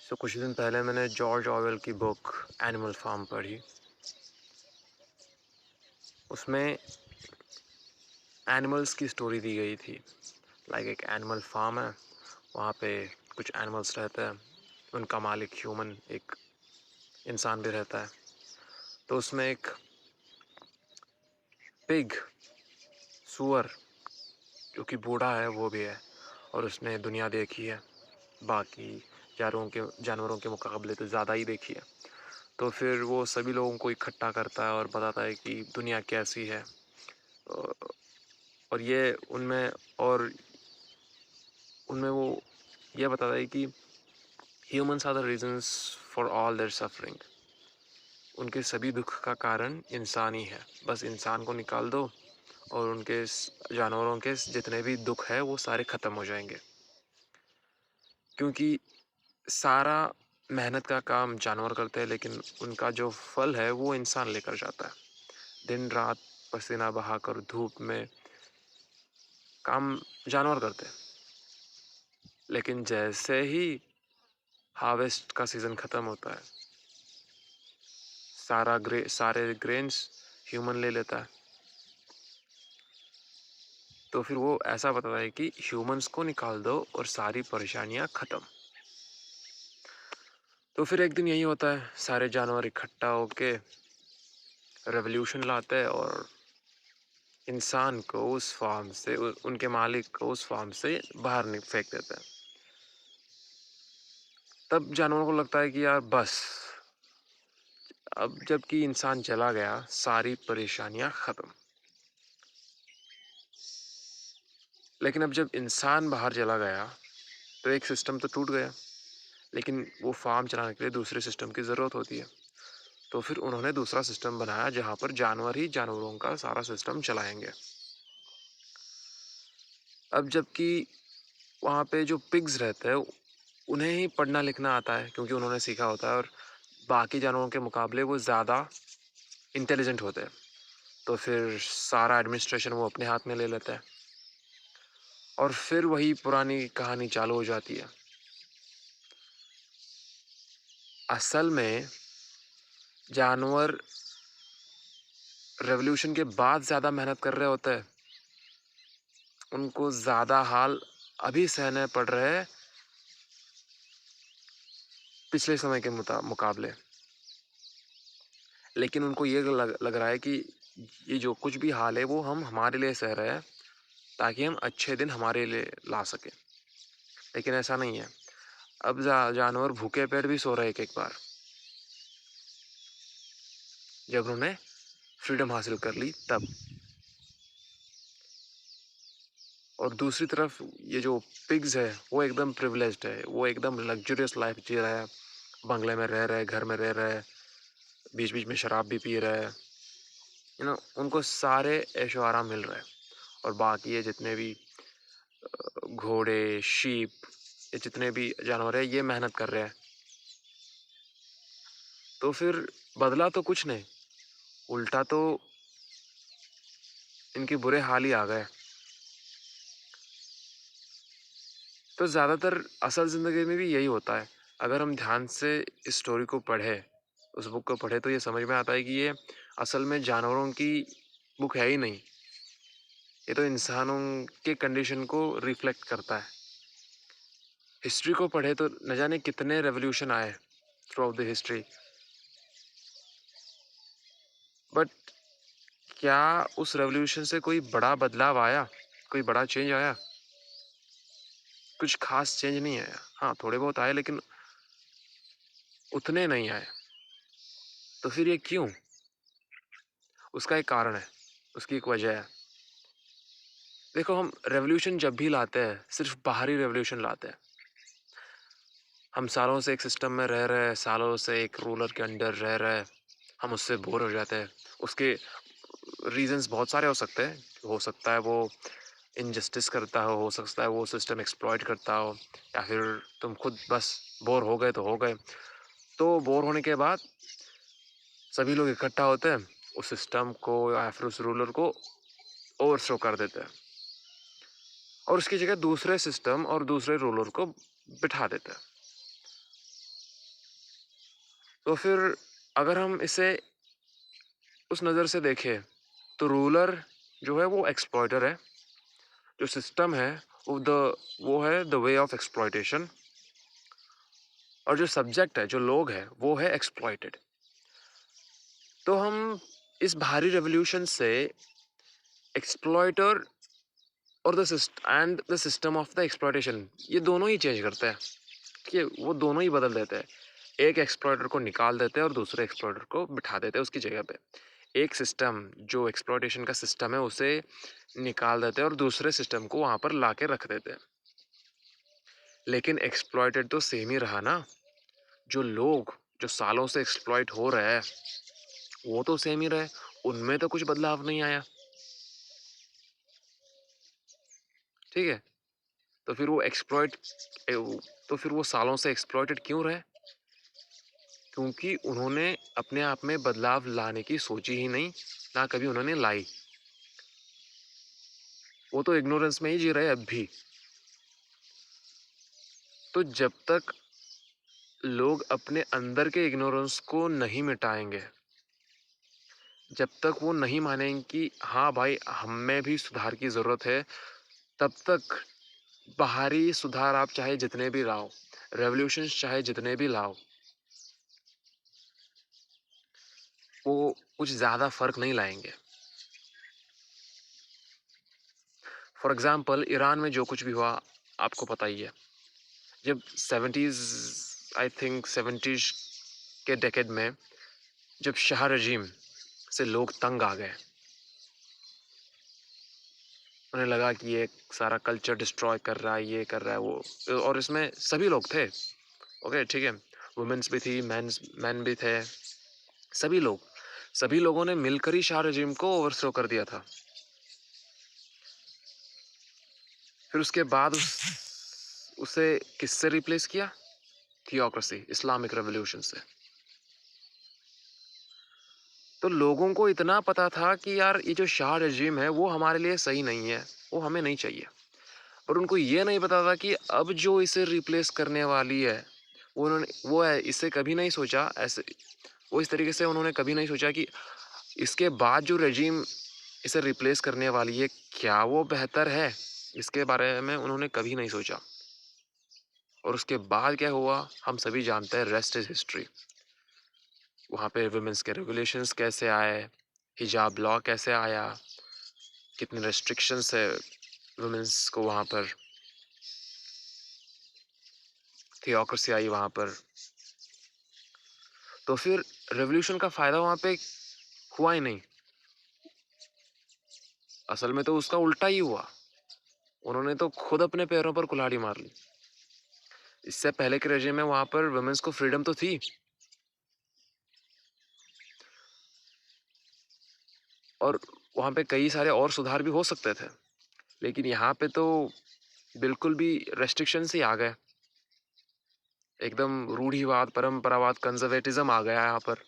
कुछ दिन पहले मैंने जॉर्ज ऑरवेल की बुक एनिमल फार्म पढ़ी। उसमें एनिमल्स की स्टोरी दी गई थी। लाइक एक एनिमल फार्म है, वहाँ पे कुछ एनिमल्स रहते हैं, उनका मालिक ह्यूमन एक इंसान भी रहता है। तो उसमें एक पिग, सुअर, जो कि बूढ़ा है वो भी है और उसने दुनिया देखी है, बाकी जानवरों के मुकाबले तो ज़्यादा ही देखी है। तो फिर वो सभी लोगों को इकट्ठा करता है और बताता है कि दुनिया कैसी है। और ये उनमें वो ये बताता है कि humans are the reasons for all their suffering. उनके सभी दुख का कारण इंसान ही है। बस इंसान को निकाल दो और जानवरों के जितने भी दुख है वो सारे ख़त्म हो जाएंगे, क्योंकि सारा मेहनत का काम जानवर करते हैं, लेकिन उनका जो फल है वो इंसान लेकर जाता है। दिन रात पसीना बहाकर धूप में काम जानवर करते हैं, लेकिन जैसे ही हार्वेस्ट का सीज़न ख़त्म होता है, सारे ग्रेन्स ह्यूमन ले लेता है। तो फिर वो ऐसा बताता है कि ह्यूमंस को निकाल दो और सारी परेशानियां ख़त्म। तो फिर एक दिन यही होता है, सारे जानवर इकट्ठा होके रेवोल्यूशन लाते हैं और इंसान को उस फार्म से उनके मालिक को उस फार्म से बाहर फेंक देते हैं। तब जानवरों को लगता है कि यार बस, अब जबकि इंसान चला गया सारी परेशानियां ख़त्म। लेकिन अब जब इंसान बाहर चला गया तो एक सिस्टम तो टूट गया, लेकिन वो फार्म चलाने के लिए दूसरे सिस्टम की ज़रूरत होती है। तो फिर उन्होंने दूसरा सिस्टम बनाया जहाँ पर जानवर ही जानवरों का सारा सिस्टम चलाएंगे। अब जबकि वहाँ पे जो पिग्स रहते हैं उन्हें ही पढ़ना लिखना आता है, क्योंकि उन्होंने सीखा होता है और बाकी जानवरों के मुकाबले वो ज़्यादा इंटेलिजेंट होते हैं। तो फिर सारा एडमिनिस्ट्रेशन वो अपने हाथ में ले लेते हैं और फिर वही पुरानी कहानी चालू हो जाती है। असल में जानवर रेवोल्यूशन के बाद ज़्यादा मेहनत कर रहे होते हैं, उनको ज़्यादा हाल अभी सहने पड़ रहे हैं पिछले समय के मुकाबले। लेकिन उनको ये लग रहा है कि ये जो कुछ भी हाल है वो हम हमारे लिए सह रहे हैं, ताकि हम अच्छे दिन हमारे लिए ला सकें। लेकिन ऐसा नहीं है। अब जानवर भूखे पेट भी सो रहे एक एक बार, जब उन्होंने फ्रीडम हासिल कर ली तब। और दूसरी तरफ ये जो पिग्स है वो एकदम प्रिविलेज्ड है, वो एकदम लग्जरियस लाइफ जी रहा है, बंगले में रह रहे, घर में रह रहे, बीच बीच में शराब भी पी रहे हैं। उनको सारे ऐशो आराम मिल रहा है। और बाकी ये जितने भी घोड़े, शीप, ये जितने भी जानवर है ये मेहनत कर रहे हैं। तो फिर बदला तो कुछ नहीं, उल्टा तो इनके बुरे हाल ही आ गए। तो ज़्यादातर असल ज़िंदगी में भी यही होता है। अगर हम ध्यान से इस स्टोरी को पढ़े, उस बुक को पढ़े, तो ये समझ में आता है कि ये असल में जानवरों की बुक है ही नहीं, ये तो इंसानों के कंडीशन को रिफ्लेक्ट करता है। हिस्ट्री को पढ़े तो न जाने कितने रेवोल्यूशन आए through out the history, but क्या उस रेवोल्यूशन से कोई बड़ा बदलाव आया, कोई बड़ा चेंज आया? कुछ खास चेंज नहीं आया। हाँ, थोड़े बहुत आए, लेकिन उतने नहीं आए। तो फिर ये क्यों? उसका एक कारण है, उसकी एक वजह है। देखो, हम रेवोल्यूशन जब भी लाते हैं सिर्फ बाहरी रेवोल्यूशन लाते हैं। हम सालों से एक सिस्टम में रह रहे हैं, सालों से एक रूलर के अंडर रह रहे हैं, हम उससे बोर हो जाते हैं। उसके रीजंस बहुत सारे हो सकते हैं। हो सकता है वो इनजस्टिस करता हो सकता है वो सिस्टम एक्सप्लॉइट करता हो, या फिर तुम खुद बस बोर हो गए तो हो गए। तो बोर होने के बाद सभी लोग इकट्ठा होते हैं, उस सिस्टम को या फिर उस रूलर को ओवरथ्रो कर देते हैं और उसकी जगह दूसरे सिस्टम और दूसरे रूलर को बिठा देते हैं। तो फिर अगर हम इसे उस नज़र से देखें तो रूलर जो है वो एक्सप्लॉइटर है, जो सिस्टम है वो है द वे ऑफ एक्सप्लॉइटेशन, और जो सब्जेक्ट है, जो लोग है, वो है एक्सप्लॉइटेड। तो हम इस भारी रेवोल्यूशन से एक्सप्लॉइटर और the system of the exploitation, ये दोनों ही चेंज करते हैं, ठीक है, वो दोनों ही बदल देते हैं। एक एक्सप्लॉइटर को निकाल देते हैं और दूसरे एक्सप्लॉइटर को बिठा देते हैं उसकी जगह पे। एक सिस्टम जो एक्सप्लॉइटेशन का सिस्टम है उसे निकाल देते हैं और दूसरे सिस्टम को वहां पर लाके रख देते हैं। लेकिन एक्सप्लॉइटेड तो सेम ही रहा ना। जो लोग जो सालों से एक्सप्लॉइट हो रहे हैं वो तो सेम ही रहे, उनमें तो कुछ बदलाव नहीं आया, ठीक है। तो फिर वो तो फिर वो सालों से एक्सप्लॉइटेड क्यों रहे? क्योंकि उन्होंने अपने आप में बदलाव लाने की सोची ही नहीं, ना कभी उन्होंने लाई। वो तो इग्नोरेंस में ही जी रहे अब भी। तो जब तक लोग अपने अंदर के इग्नोरेंस को नहीं मिटाएंगे, जब तक वो नहीं मानेंगे कि हाँ भाई हमें भी सुधार की ज़रूरत है, तब तक बाहरी सुधार आप चाहे जितने भी लाओ, रेवोल्यूशंस चाहे जितने भी लाओ, वो कुछ ज़्यादा फर्क नहीं लाएंगे। फॉर एग्जाम्पल ईरान में जो कुछ भी हुआ आपको पता ही है। जब 70s, आई थिंक 70s के डेकेड में जब शाह रजीम से लोग तंग आ गए, उन्हें लगा कि ये सारा कल्चर डिस्ट्रॉय कर रहा है, ये कर रहा है वो, और इसमें सभी लोग थे, ओके ठीक है, वुमेन्स भी थी, मैन भी थे, सभी लोगों ने मिलकर ही शाह रजीम को ओवरथ्रो कर दिया था। फिर उसके बाद उसे किससे रिप्लेस किया? थियोक्रेसी, इस्लामिक रेवोल्यूशन से। तो लोगों को इतना पता था कि यार ये जो शाह रजीम है वो हमारे लिए सही नहीं है, वो हमें नहीं चाहिए। और उनको ये नहीं पता था कि अब जो इसे रिप्लेस करने वाली है वो है, इसे कभी नहीं सोचा ऐसे, वो इस तरीके से उन्होंने कभी नहीं सोचा कि इसके बाद जो रजीम इसे रिप्लेस करने वाली है क्या वो बेहतर है, इसके बारे में उन्होंने कभी नहीं सोचा। और उसके बाद क्या हुआ हम सभी जानते हैं, रेस्ट इज हिस्ट्री। वहाँ पे वुमेन्स के रेगुलेशंस कैसे आए, हिजाब लॉ कैसे आया, कितने रेस्ट्रिक्शंस है वुमेन्स को, वहाँ पर थियोक्रेसी आई वहाँ पर। तो फिर रेवोल्यूशन का फायदा वहाँ पे हुआ ही नहीं, असल में तो उसका उल्टा ही हुआ। उन्होंने तो खुद अपने पैरों पर कुल्हाड़ी मार ली। इससे पहले के रेजिम में वहाँ पर वुमेन्स को फ्रीडम तो थी, और वहाँ पे कई सारे और सुधार भी हो सकते थे, लेकिन यहाँ पे तो बिल्कुल भी रेस्ट्रिक्शंस ही आ गए, एकदम रूढ़िवाद, परंपरावाद, कंजर्वेटिज्म आ गया यहाँ पर।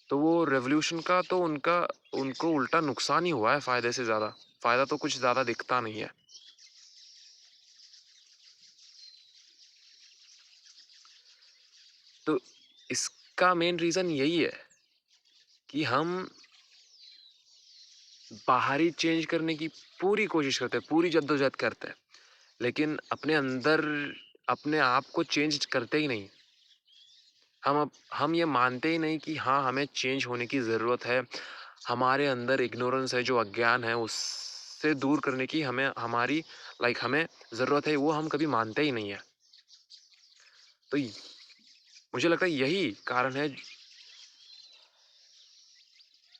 तो वो रेवोल्यूशन का तो उनको उल्टा नुकसान ही हुआ है फायदे से ज़्यादा। फायदा तो कुछ ज़्यादा दिखता नहीं है। तो इसका मेन रीज़न यही है कि हम बाहरी चेंज करने की पूरी कोशिश करते हैं, पूरी जद्दोजहद करते हैं, लेकिन अपने अंदर अपने आप को चेंज करते ही नहीं। हम ये मानते ही नहीं कि हाँ हमें चेंज होने की ज़रूरत है, हमारे अंदर इग्नोरेंस है, जो अज्ञान है उससे दूर करने की हमें ज़रूरत है, वो हम कभी मानते ही नहीं है। तो मुझे लगता है यही कारण है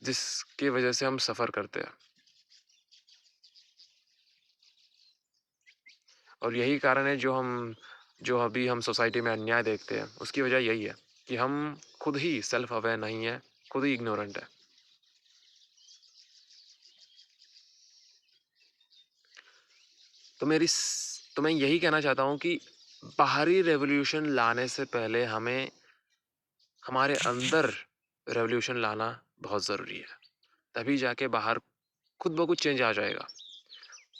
जिसकी वजह से हम सफ़र करते हैं, और यही कारण है जो अभी हम सोसाइटी में अन्याय देखते हैं, उसकी वजह यही है कि हम खुद ही सेल्फ अवेयर नहीं है, खुद ही इग्नोरेंट है। तो मैं यही कहना चाहता हूँ कि बाहरी रेवोल्यूशन लाने से पहले हमें हमारे अंदर रेवोल्यूशन लाना बहुत ज़रूरी है, तभी जाके बाहर खुद ब खुद चेंज आ जाएगा।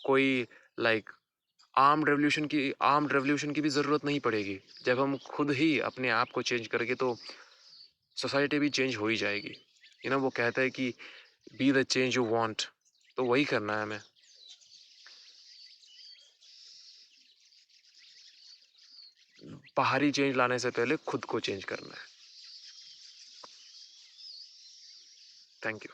कोई लाइक आर्म्ड रेवोल्यूशन की भी ज़रूरत नहीं पड़ेगी। जब हम खुद ही अपने आप को चेंज करेंगे तो सोसाइटी भी चेंज हो ही जाएगी। वो कहते हैं कि be the change you want, तो वही करना है हमें। बाहरी चेंज लाने से पहले खुद को चेंज करना है। Thank you.